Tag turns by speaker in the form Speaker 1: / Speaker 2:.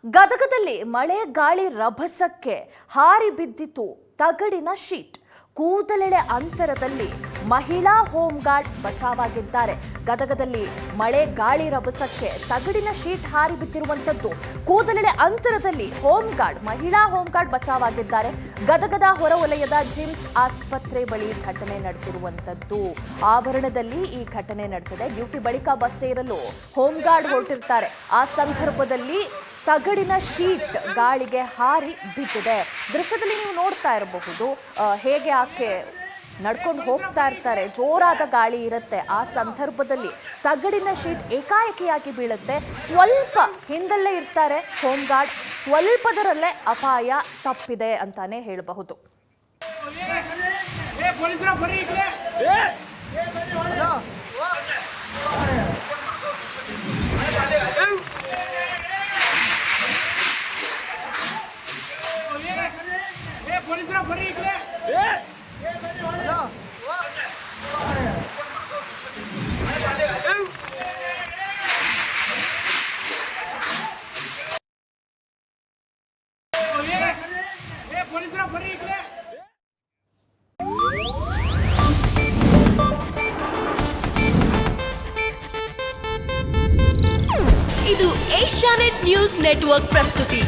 Speaker 1: ಗದಗದಲ್ಲಿ ಮಳೆ ಗಾಳಿ ರಭಸಕ್ಕೆ ಹಾರಿ ಬಿದ್ದಿತು ತಗಡಿನ ಶೀಟ್. ಕೂದಲೆಳೆ ಅಂತರದಲ್ಲಿ ಮಹಿಳಾ ಹೋಮ್ ಗಾರ್ಡ್ ಬಚಾವಾಗಿದ್ದಾರೆ. ಗದಗದಲ್ಲಿ ಮಳೆ ಗಾಳಿ ರಭಸಕ್ಕೆ ತಗಡಿನ ಶೀಟ್ ಹಾರಿ ಬಿದ್ದಿರುವಂತದ್ದು. ಕೂದಲೆಳೆ ಅಂತರದಲ್ಲಿ ಮಹಿಳಾ ಹೋಮ್ ಗಾರ್ಡ್ ಬಚಾವಾಗಿದ್ದಾರೆ. ಗದಗದ ಹೊರವಲಯದ ಜಿಮ್ಸ್ ಆಸ್ಪತ್ರೆ ಬಳಿ ಘಟನೆ ನಡೆದಿರುವಂತದ್ದು. ಆವರಣದಲ್ಲಿ ಈ ಘಟನೆ ನಡೆದಿದೆ. ಡ್ಯೂಟಿ ಬಳಿಕ ಬಸ್ ಸೇರಲು ಹೋಮ್ ಗಾರ್ಡ್ ಹೊರಟಿರ್ತಾರೆ. ಆ ಸಂದರ್ಭದಲ್ಲಿ ತಗಡಿನ ಶೀಟ್ ಗಾಳಿಗೆ ಹಾರಿ ಬಿದ್ದಿದೆ. ದೃಶ್ಯದಲ್ಲಿ ನೀವು ನೋಡ್ತಾ ಇರಬಹುದು ಹೇಗೆ ಆಕೆ ನಡ್ಕೊಂಡು ಹೋಗ್ತಾ ಇರ್ತಾರೆ. ಜೋರಾದ ಗಾಳಿ ಇರುತ್ತೆ. ಆ ಸಂದರ್ಭದಲ್ಲಿ ತಗಡಿನ ಶೀಟ್ ಏಕಾಏಕಿಯಾಗಿ ಬೀಳುತ್ತೆ. ಸ್ವಲ್ಪ ಹಿಂದಲ್ಲೇ ಇರ್ತಾರೆ ಹೋಮ್ ಗಾರ್ಡ್. ಸ್ವಲ್ಪದರಲ್ಲೇ ಅಪಾಯ ತಪ್ಪಿದೆ ಅಂತಾನೆ ಹೇಳಬಹುದು.
Speaker 2: ಇದು ಏಷ್ಯಾನೆಟ್ ನ್ಯೂಸ್ ನೆಟ್ವರ್ಕ್ ಪ್ರಸ್ತುತಿ.